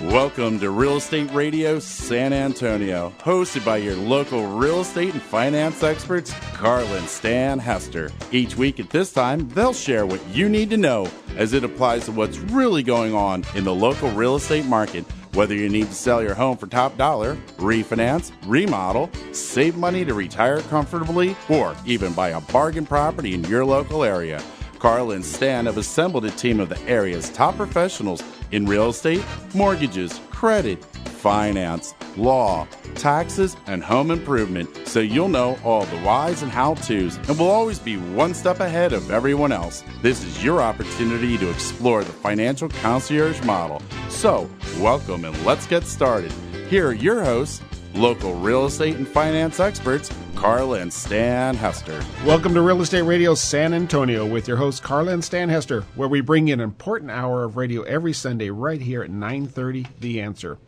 Welcome to Real Estate Radio San Antonio, hosted by your local real estate and finance experts, Karla and Stan Hester. Each week at this time, they'll share what you need to know as it applies to what's really going on in the local real estate market. Whether you need to sell your home for top dollar, refinance, remodel, save money to retire comfortably, or even buy a bargain property in your local area, Karla and Stan have assembled a team of the area's top professionals in real estate, mortgages, credit, finance, law, taxes, and home improvement, so you'll know all the whys and how-tos and will always be one step ahead of everyone else. This is your opportunity to explore the financial concierge model. So, welcome and let's get started. Here are your hosts, local real estate and finance experts, Karla and Stan Hester. Welcome to Real Estate Radio San Antonio with your hosts Karla and Stan Hester, where we bring you an important hour of radio every Sunday right here at 9:30, The Answer.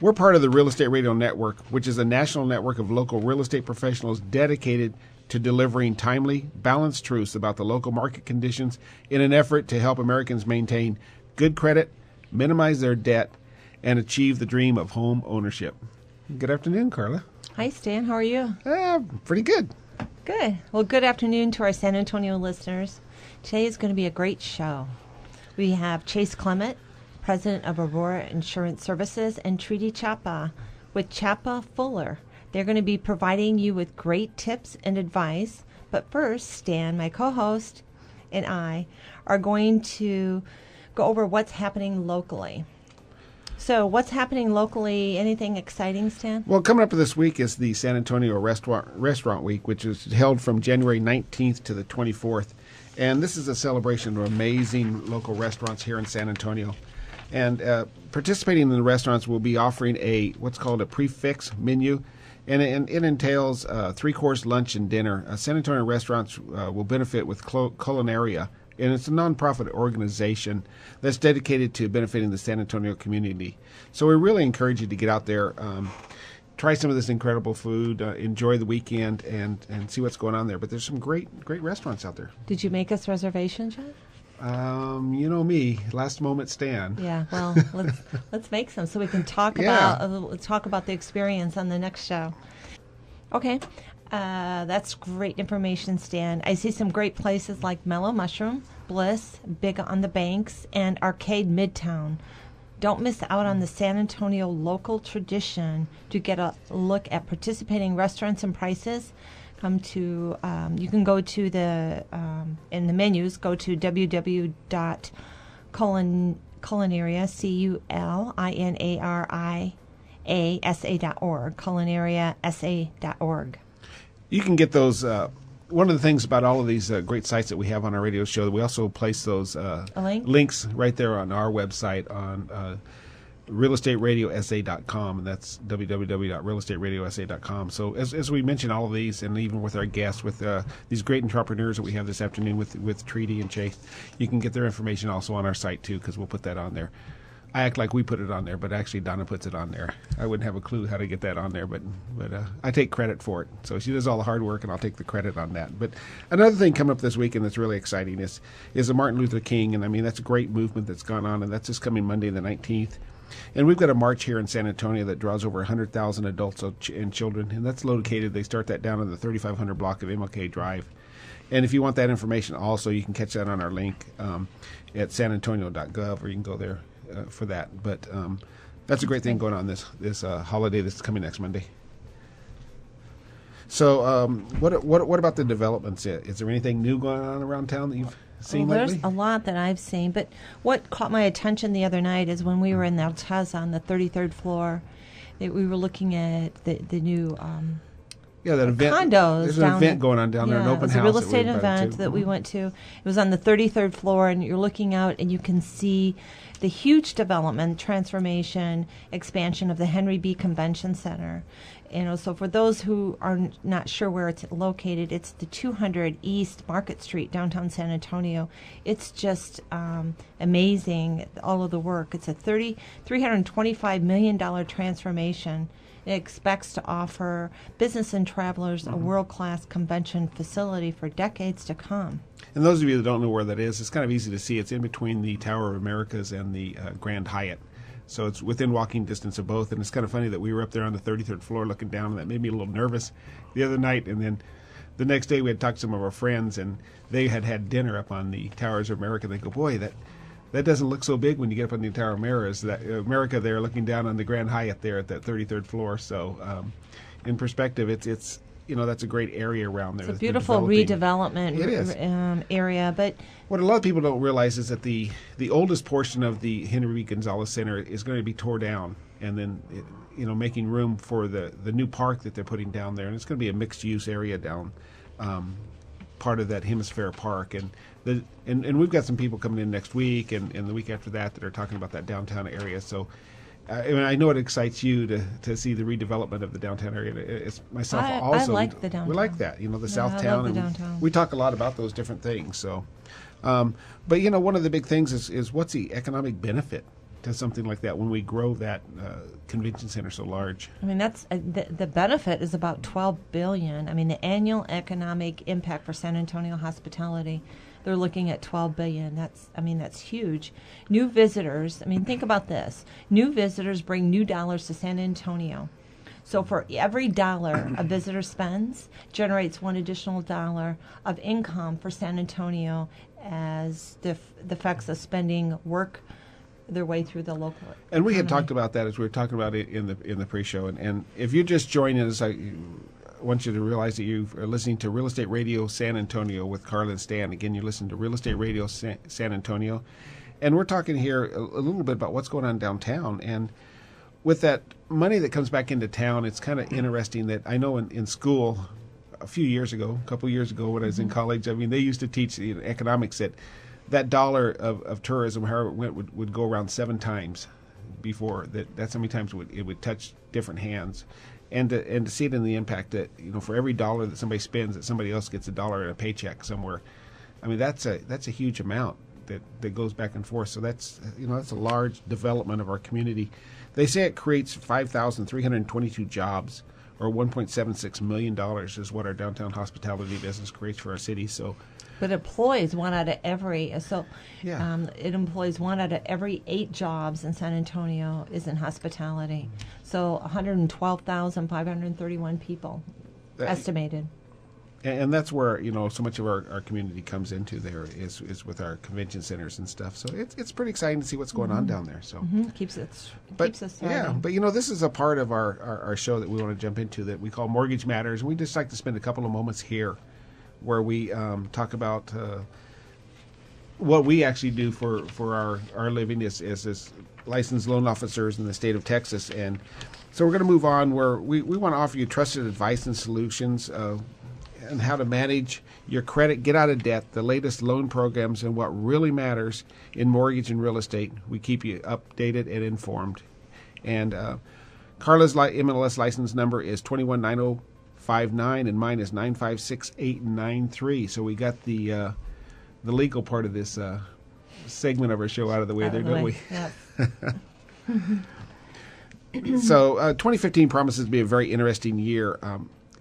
We're part of the Real Estate Radio Network, which is a national network of local real estate professionals dedicated to delivering timely, balanced truths about the local market conditions in an effort to help Americans maintain good credit, minimize their debt, and achieve the dream of home ownership. Good afternoon, Karla. Hi, Stan. How are you? Pretty good. Good. Well, good afternoon to our San Antonio listeners. Today is going to be a great show. We have Chase Clement, President of Aurora Insurance Services, and Trudy Chapa with Chapa Fuller. They're going to be providing you with great tips and advice. But first, Stan, my co-host, and I are going to go over what's happening locally. So what's happening locally? Anything exciting, Stan? Well, coming up this week is the San Antonio Restaurant Week, which is held from January 19th to the 24th. And this is a celebration of amazing local restaurants here in San Antonio. And participating in the restaurants will be offering what's called a prefix menu. And it entails three-course lunch and dinner. San Antonio restaurants will benefit with Culinaria. And it's a nonprofit organization that's dedicated to benefiting the San Antonio community. So we really encourage you to get out there, try some of this incredible food, enjoy the weekend, and see what's going on there. But there's some great restaurants out there. Did you make us reservations yet? You know me, last moment Stan. Yeah, well, let's make some so we can talk about the experience on the next show. Okay. That's great information, Stan. I see some great places like Mellow Mushroom, Bliss, Big on the Banks, and Arcade Midtown. Don't miss out on the San Antonio local tradition to get a look at participating restaurants and prices. You can go to in the menus, go to www.culinaria, culinariasa.org, culinariasa.org. You can get those. One of the things about all of these great sites that we have on our radio show, that we also place those links right there on our website on realestateradiosa.com, and that's www.realestateradiosa.com. So as we mentioned all of these, and even with our guests, with these great entrepreneurs that we have this afternoon with Treaty and Chase, you can get their information also on our site too, because we'll put that on there. I act like we put it on there, but actually Donna puts it on there. I wouldn't have a clue how to get that on there, but I take credit for it. So she does all the hard work, and I'll take the credit on that. But another thing coming up this weekend that's really exciting is the Martin Luther King, and I mean that's a great movement that's gone on, and that's just coming Monday the 19th. And we've got a march here in San Antonio that draws over 100,000 adults and children, and that's located. They start that down on the 3500 block of MLK Drive. And if you want that information also, you can catch that on our link at sanantonio.gov, or you can go there for that. But that's a great thing going on this holiday that's coming next Monday. So what about the developments? Is there anything new going on around town that you've seen lately? There's a lot that I've seen, but what caught my attention the other night is when we were in the Altez on the 33rd floor, that we were looking at the new that event. Condos. There's an event going on down there, an open house. It was a real estate event that we went to. It was on the 33rd floor, and you're looking out, and you can see the huge development, transformation, expansion of the Henry B. Convention Center. So for those who are not sure where it's located, it's the 200 East Market Street, downtown San Antonio. It's just amazing, all of the work. It's a $325 million transformation. It expects to offer business and travelers a world-class convention facility for decades to come. And those of you that don't know where that is, it's kind of easy to see. It's in between the Tower of Americas and the Grand Hyatt. So it's within walking distance of both. And it's kind of funny that we were up there on the 33rd floor looking down, and that made me a little nervous the other night. And then the next day we had talked to some of our friends, and they had dinner up on the Towers of America. They go, boy, that doesn't look so big when you get up on the Tower of America there, looking down on the Grand Hyatt there at that 33rd floor. So in perspective, it's that's a great area around there. It's a beautiful redevelopment area. But what a lot of people don't realize is that the oldest portion of the Henry B. Gonzalez Center is going to be tore down, and then making room for the new park that they're putting down there, and it's going to be a mixed use area down part of that Hemisphere Park, and we've got some people coming in next week and the week after that are talking about that downtown area. So. I know it excites you to see the redevelopment of the downtown area. It's myself also. I like the downtown. We like that, the South Town. I love the downtown. We talk a lot about those different things. So, but one of the big things is what's the economic benefit to something like that when we grow that convention center so large? I mean, that's the benefit is about $12 billion. I mean, the annual economic impact for San Antonio hospitality. They're looking at $12 billion. That's huge. New visitors, think about this. New visitors bring new dollars to San Antonio. So for every dollar a visitor spends, generates one additional dollar of income for San Antonio as the effects of spending work their way through the local And we had economy. talked about that as we were talking about it in the pre-show. And if you're just joining us, I want you to realize that you are listening to Real Estate Radio San Antonio with Karla and Stan. Again, you're listening to Real Estate Radio San Antonio. And we're talking here a little bit about what's going on downtown. And with that money that comes back into town, it's kind of interesting that I know in school a couple years ago when I was in college, they used to teach economics that dollar of tourism, however it went, would go around 7 times before that. That's how many times it would touch different hands. And to see it in the impact that for every dollar that somebody spends, that somebody else gets $1 in a paycheck somewhere. That's a huge amount that goes back and forth. So that's a large development of our community. They say it creates 5,322 jobs, or $1.76 million is what our downtown hospitality business creates for our city. So. But it employs one out of every. Yeah. It employs 1 out of every 8 jobs in San Antonio is in hospitality. So 112,531 people estimated. And that's where so much of our community comes into there is with our convention centers and stuff. So it's pretty exciting to see what's going on down there. So keeps us starting. Yeah, but this is a part of our show that we want to jump into that we call Mortgage Matters. And we just like to spend a couple of moments here where we talk about what we actually do for our living as licensed loan officers in the state of Texas. And so we're going to move on where we want to offer you trusted advice and solutions and how to manage your credit, get out of debt, the latest loan programs, and what really matters in mortgage and real estate. We keep you updated and informed. And Karla's MLS license number is 219059, and mine is 956-893. So we got the legal part of this segment of our show out of the way there, don't we? Yep. So 2015 promises to be a very interesting year.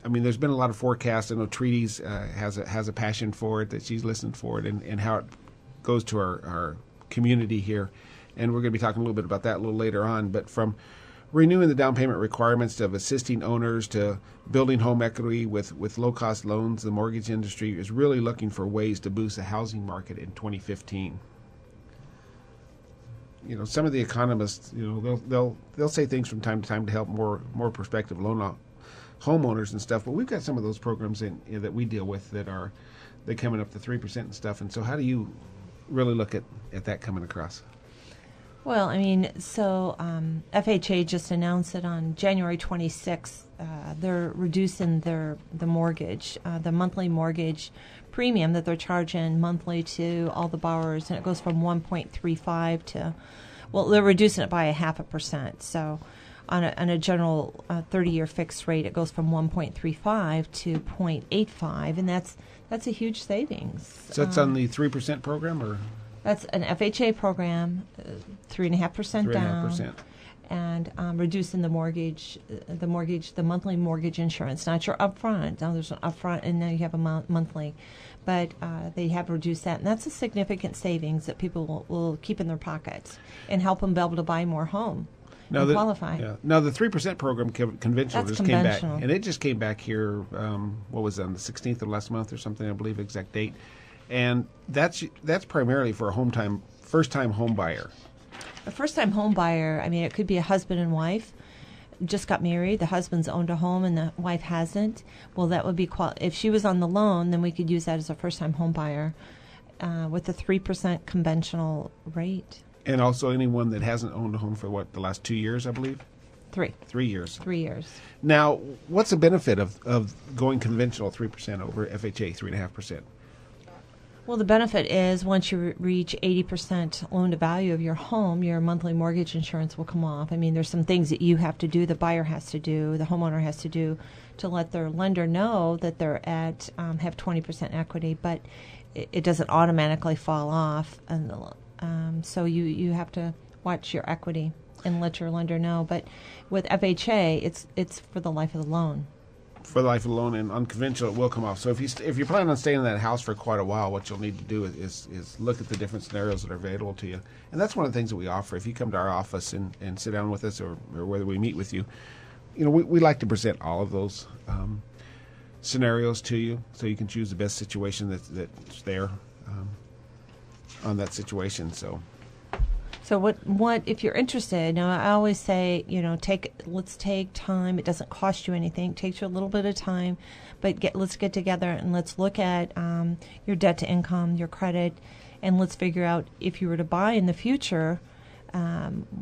There's been a lot of forecasts. I know Treaty's has a passion for it, that she's listened for it, and how it goes to our community here. And we're going to be talking a little bit about that a little later on. But from renewing the down payment requirements of assisting owners to building home equity with low-cost loans, the mortgage industry is really looking for ways to boost the housing market in 2015. Some of the economists, they'll say things from time to time to help more prospective homeowners and stuff, but we've got some of those programs that we deal with they're coming up to 3% and stuff. And so how do you really look at that coming across? Well, FHA just announced it on January 26th. They're reducing the mortgage, the monthly mortgage premium that they're charging monthly to all the borrowers, and it goes from 1.35 to, they're reducing it by 0.5%. So on a general 30-year fixed rate, it goes from 1.35 to 0.85, and that's a huge savings. So that's on the 3% program, or? That's an FHA program, 3.5% down. 3.5%. and reducing the monthly mortgage insurance, not your upfront. Now there's an upfront, and now you have a monthly, but they have reduced that, and that's a significant savings that people will keep in their pockets and help them be able to buy more home. Now and qualify. Yeah. Now the 3% program conventional That's just came back, conventional. and it just came back here. What was it, on the 16th of last month or something? I believe exact date, and that's primarily for a first-time home buyer. A first-time home buyer, I mean, it could be a husband and wife, just got married, the husband's owned a home and the wife hasn't. Well, that would be, if she was on the loan, then we could use that as a first-time home buyer with the 3% conventional rate. And also anyone that hasn't owned a home for, the last 2 years, I believe? 3 years. 3 years. Now, what's the benefit of going conventional 3% over FHA 3.5%? Well, the benefit is once you reach 80% loan to value of your home, your monthly mortgage insurance will come off. I mean, there's some things that you have to do, the buyer has to do, the homeowner has to do to let their lender know that they're at have 20% equity, but it doesn't automatically fall off. And so you have to watch your equity and let your lender know. But with FHA, it's for the life of the loan. For the life of the loan, and unconventional, it will come off. So if you're planning on staying in that house for quite a while, what you'll need to do is look at the different scenarios that are available to you. And that's one of the things that we offer. If you come to our office and sit down with us, or whether we meet with you, we like to present all of those scenarios to you, so you can choose the best situation that's there on that situation. So what if you're interested? Now, I always say, let's take time. It doesn't cost you anything. It takes you a little bit of time, but let's get together and let's look at your debt to income, your credit, and let's figure out if you were to buy in the future,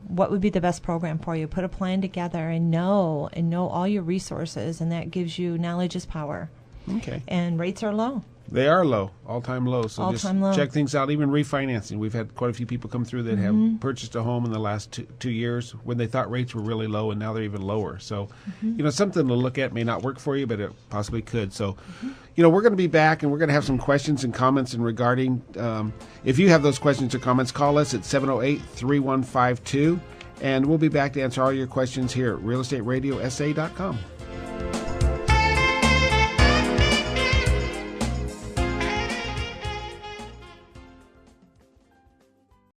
what would be the best program for you. Put a plan together and know all your resources, and that gives you knowledge is power. Okay. And rates are low. They are low, all-time low. So all-time just low. Check things out, even refinancing. We've had quite a few people come through that have purchased a home in the last two years when they thought rates were really low, and now they're even lower. So, something to look at. May not work for you, but it possibly could. So, we're going to be back, and we're going to have some questions and comments regarding. If you have those questions or comments, call us at 708-3152, and we'll be back to answer all your questions here at realestateradio.sa.com.